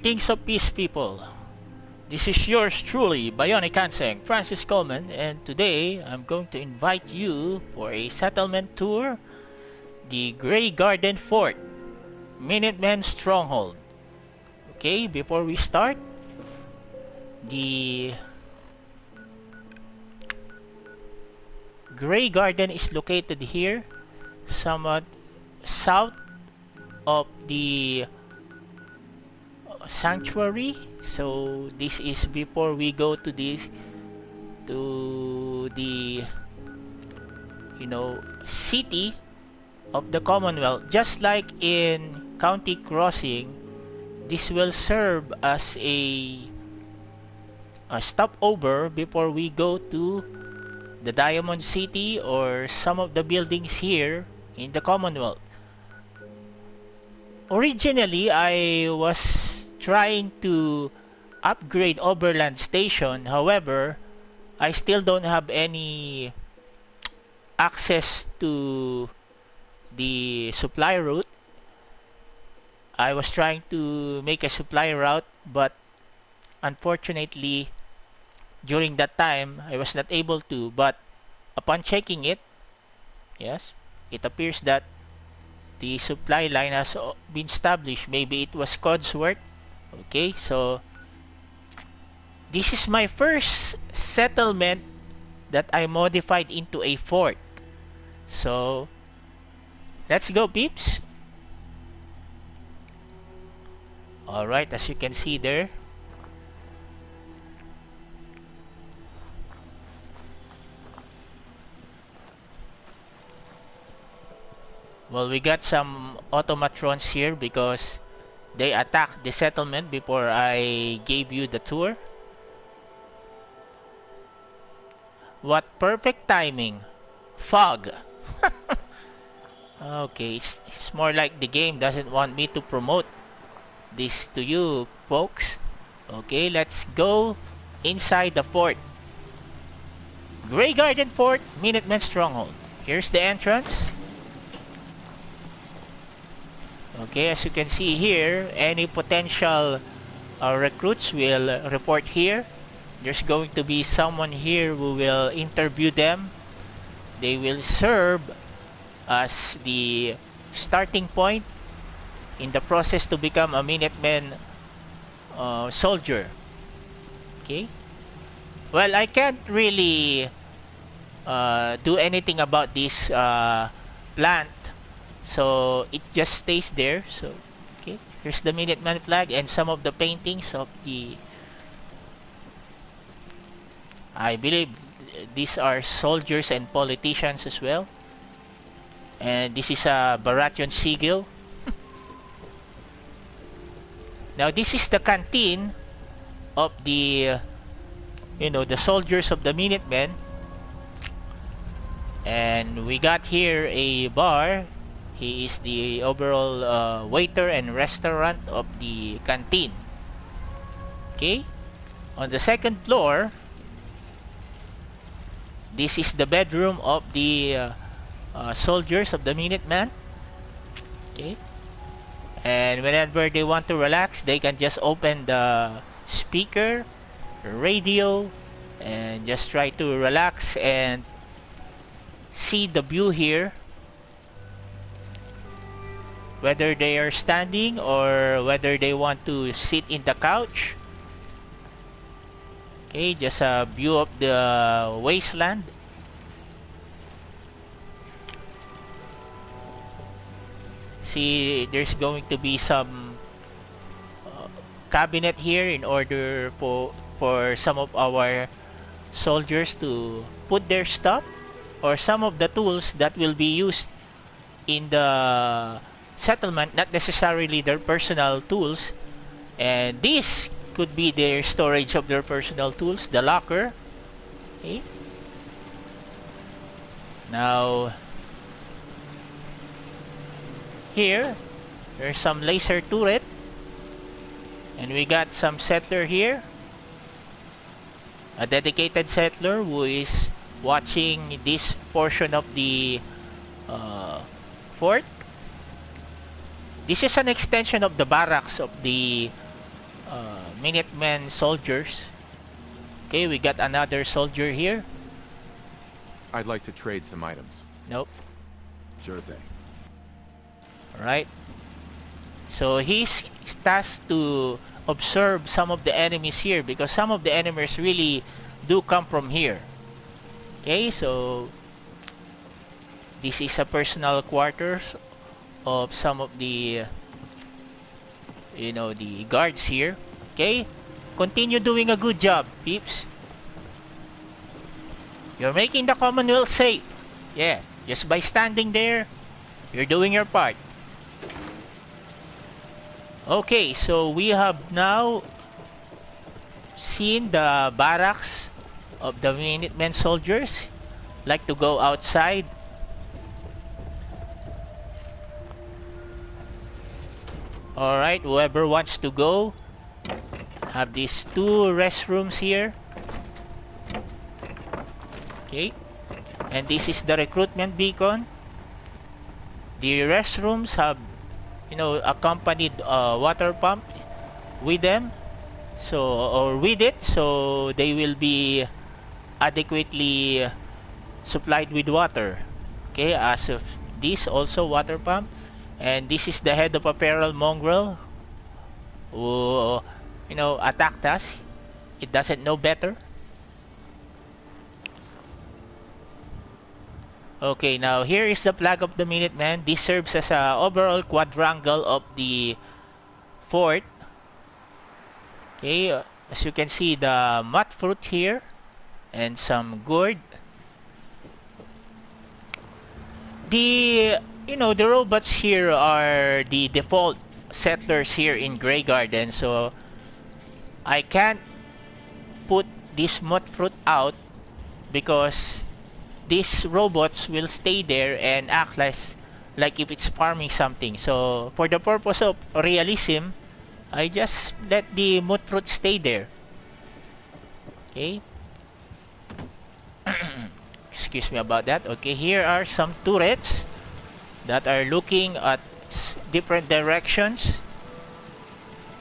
Greetings of peace, people. This is yours truly, Bionic Anseng, Francis Coleman, and today I'm going to invite you for a settlement tour, the Graygarden Fort, Minutemen Stronghold. Okay, before we start, the Graygarden is located here, somewhat south of the sanctuary. So this is before we go to this to the city of the Commonwealth. Just like in County Crossing, this will serve as a stopover before we go to the Diamond City or some of the buildings here in the Commonwealth. Originally, I was trying to upgrade Overland Station. However, I still don't have any access to the supply route. I was trying to make a supply route, but unfortunately during that time I was not able to. But upon checking it, yes, it appears that the supply line has been established. Maybe it was Codsworth. Okay, so this is my first settlement that I modified into a fort. So let's go, peeps. Alright, as you can see there, well, we got some automatrons here because they attacked the settlement before I gave you the tour. What perfect timing. Fog. Okay, it's more like the game doesn't want me to promote this to you folks. Okay, let's go inside the fort. Graygarden Fort, Minutemen Stronghold. Here's the entrance. Okay, as you can see here, any potential recruits will report here. There's going to be someone here who will interview them. They will serve as the starting point in the process to become a Minutemen soldier. Okay. Well, I can't really do anything about this plant, so it just stays there. So okay, here's the Minuteman flag and some of the paintings of the, I believe these are soldiers and politicians as well. And this is a Baratheon sigil. Now this is the canteen of the the soldiers of the Minutemen. And we got here a bar. He is the overall waiter and restaurant of the canteen. Okay, on the second floor, this is the bedroom of the soldiers of the Minutemen. Okay, and whenever they want to relax, they can just open the speaker, radio, and just try to relax and see the view here, whether they are standing or whether they want to sit in the couch. Okay, just a view of the wasteland. See, there's going to be some cabinet here in order for some of our soldiers to put their stuff, or some of the tools that will be used in the settlement, not necessarily their personal tools. And this could be their storage of their personal tools, the locker. Okay, now here there's some laser turret, and we got some settler here, a dedicated settler who is watching this portion of the fort. This is an extension of the barracks of the Minutemen soldiers. Okay, we got another soldier here. I'd like to trade some items. Nope. Sure thing. Alright. So he's tasked to observe some of the enemies here because some of the enemies really do come from here. Okay, so this is a personal quarters of some of the the guards here. Okay, continue doing a good job, peeps. You're making the Commonwealth safe. Yeah, just by standing there, you're doing your part. Okay, so we have now seen the barracks of the Minutemen soldiers. Like to go outside. Alright, whoever wants to go. Have these two restrooms here. Okay. And this is the recruitment beacon. The restrooms have, accompanied water pump with them. So, or with it. So, they will be adequately supplied with water. Okay, as of this also water pump. And this is the head of a feral mongrel who, attacked us. It doesn't know better. Okay, now here is the flag of the Minutemen. This serves as a overall quadrangle of the fort. Okay, as you can see, the mud fruit here and some gourd. The the robots here are the default settlers here in Graygarden, so I can't put this mud fruit out because these robots will stay there and act like if it's farming something. So for the purpose of realism, I just let the mud fruit stay there. Okay. Excuse me about that. Okay, here are some turrets that are looking at different directions.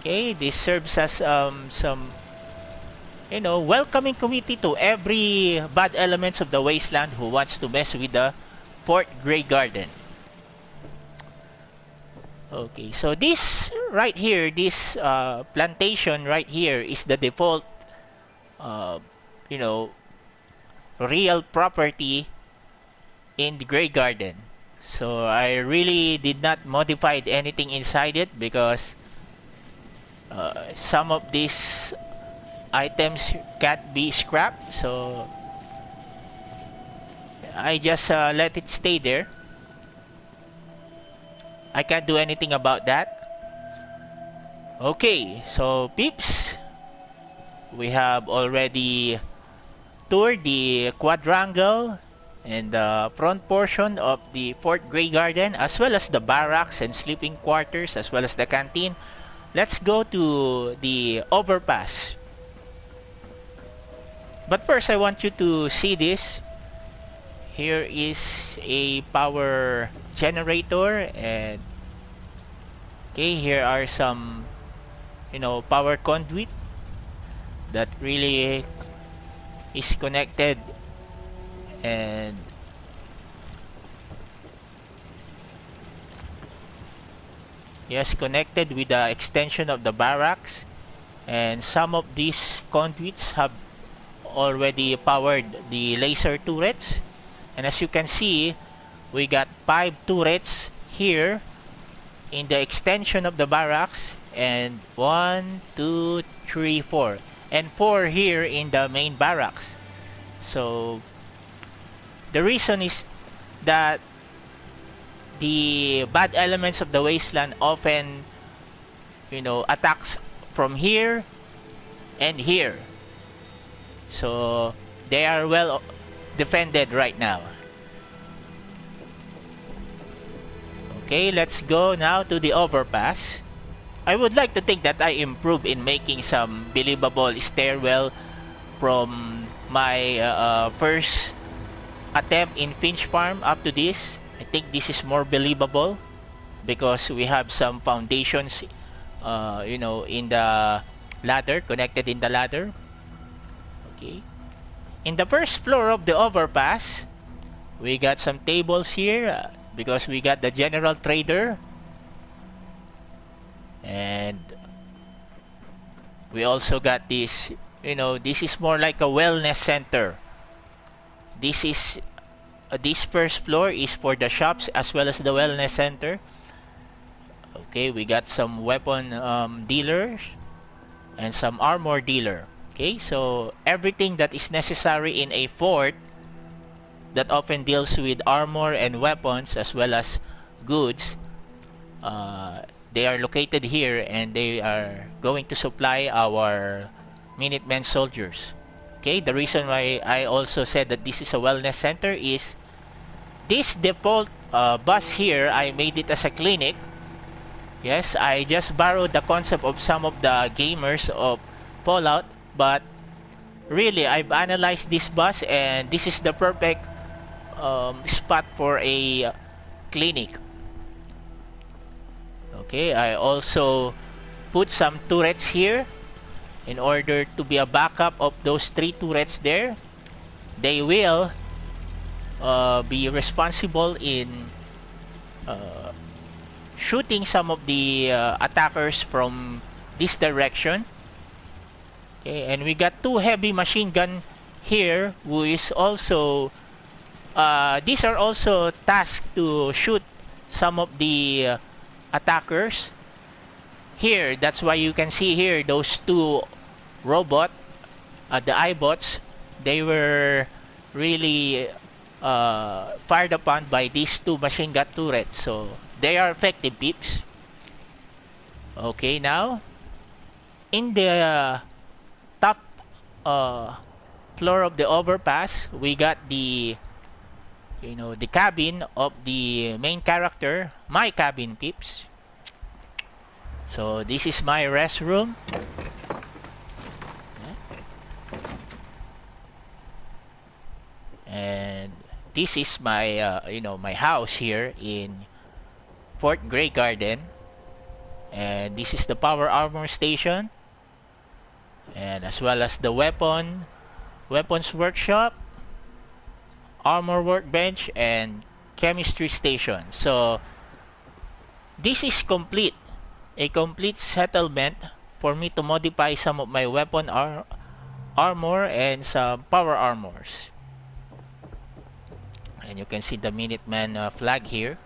Okay, this serves as some welcoming committee to every bad elements of the wasteland who wants to mess with the Fort Graygarden. Okay, so this right here, this plantation right here is the default real property in the Graygarden. So I really did not modify anything inside it because some of these items can't be scrapped, so I just let it stay there. I can't do anything about that. Okay, so peeps, we have already toured the quadrangle and the front portion of the Fort Graygarden, as well as the barracks and sleeping quarters, as well as the canteen. Let's go to the overpass. But first, I want you to see this. Here is a power generator, and okay, here are some power conduit that really is connected, and yes, connected with the extension of the barracks. And some of these conduits have already powered the laser turrets, and as you can see, we got 5 turrets here in the extension of the barracks, and 1, 2, 3, 4, and 4 here in the main barracks. So the reason is that the bad elements of the wasteland often attacks from here and here, so they are well defended right now. Okay, let's go now to the overpass. I would like to think that I improved in making some believable stairwell from my first attempt in Finch Farm up to this. I think this is more believable because we have some foundations in the ladder connected in the ladder. Okay. In the first floor of the overpass, we got some tables here because we got the general trader, and we also got this, this is more like a wellness center. This is this first floor is for the shops as well as the wellness center. Okay, we got some weapon dealers and some armor dealer. Okay, so everything that is necessary in a fort that often deals with armor and weapons as well as goods, they are located here, and they are going to supply our Minutemen soldiers. Okay, the reason why I also said that this is a wellness center is this default bus here, I made it as a clinic. Yes, I just borrowed the concept of some of the gamers of Fallout, but really I've analyzed this bus, and this is the perfect spot for a clinic. Okay, I also put some turrets here in order to be a backup of those 3 turrets there. They will be responsible in shooting some of the attackers from this direction. Okay, and we got 2 heavy machine gun here, who is also these are also tasked to shoot some of the attackers here. That's why you can see here those 2 robot, the iBots. They were really fired upon by these 2 machine gun turrets, so they are effective, peeps. Okay, now in the top floor of the overpass, we got the the cabin of the main character, my cabin, peeps. So this is my restroom. And this is my my house here in Fort Graygarden. And this is the power armor station, and as well as the weapons workshop, armor workbench, and chemistry station. So this is complete, a complete settlement for me to modify some of my weapon armor and some power armors. And you can see the Minuteman flag here.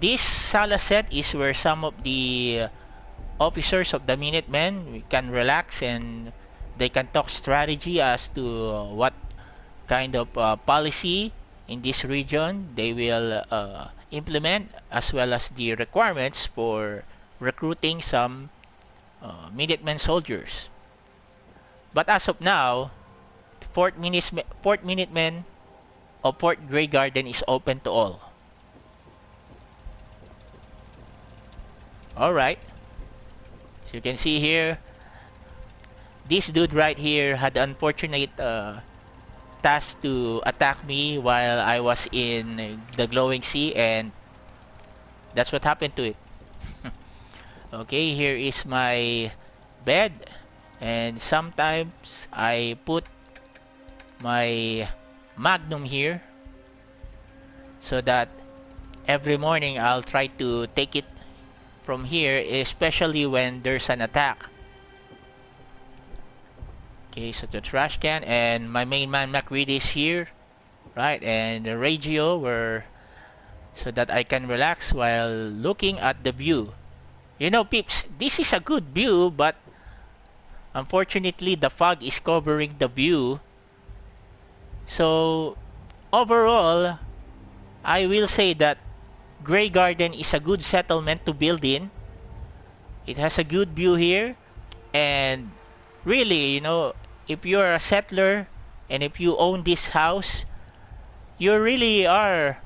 This sala set is where some of the officers of the Minutemen can relax, and they can talk strategy as to what kind of policy in this region they will implement, as well as the requirements for recruiting some Minutemen soldiers. But as of now, Fort Minutemen of Fort Graygarden is open to all. Alright, so you can see here, this dude right here had the unfortunate task to attack me while I was in the glowing sea, and that's what happened to it. Okay, here is my bed, and sometimes I put my magnum here so that every morning I'll try to take it from here, especially when there's an attack. Okay, so the trash can, and my main man MacReady is here, right? And the radio, where so that I can relax while looking at the view. You know, peeps, this is a good view, but unfortunately the fog is covering the view. So overall, I will say that Graygarden is a good settlement to build in. It has a good view here, and really, if you're a settler and if you own this house, you really are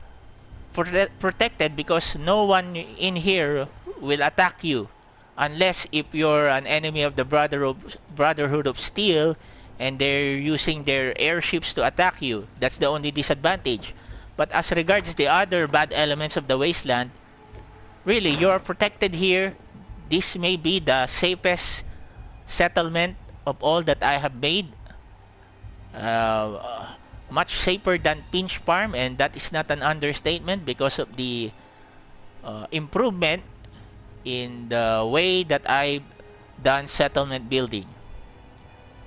protected, because no one in here will attack you, unless if you're an enemy of the Brotherhood of Steel and they're using their airships to attack you. That's the only disadvantage. But as regards the other bad elements of the wasteland, really, you are protected here. This may be the safest settlement of all that I have made. Uh, Much safer than Pinch Farm, and that is not an understatement because of the improvement in the way that I've done settlement building.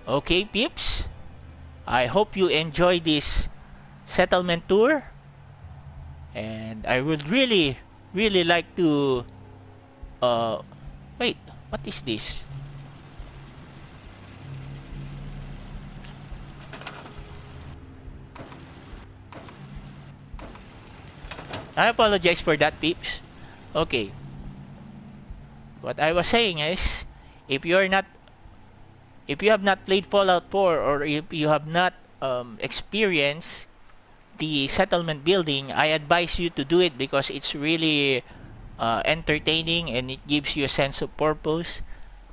Okay, peeps, I hope you enjoy this settlement tour, and I would really like to uh wait, what is this? I apologize for that, peeps. Okay, what I was saying is, if you're not if you have not played Fallout 4, or if you have not experienced the settlement building, I advise you to do it because it's really entertaining, and it gives you a sense of purpose.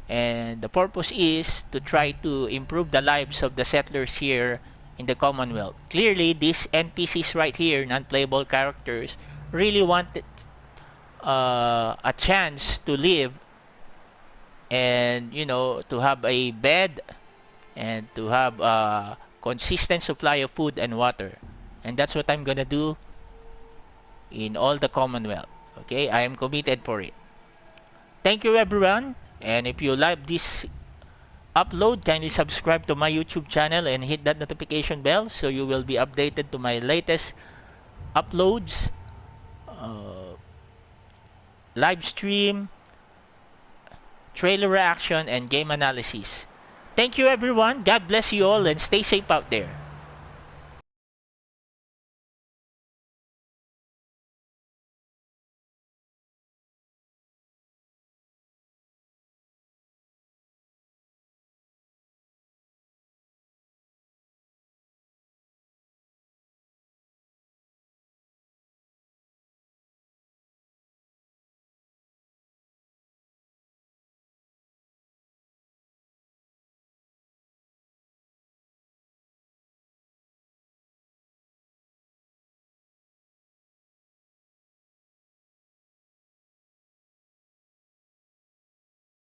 And the purpose is to try to improve the lives of the settlers here in the Commonwealth. Clearly, these NPCs right here, non-playable characters, really wanted a chance to live, and to have a bed, and to have a consistent supply of food and water. And that's what I'm gonna do in all the Commonwealth. Okay, I am committed for it. Thank you, everyone. And if you like this upload, kindly subscribe to my YouTube channel and hit that notification bell so you will be updated to my latest uploads, uh, live stream, trailer reaction, and game analysis. Thank you, everyone. God bless you all, and stay safe out there.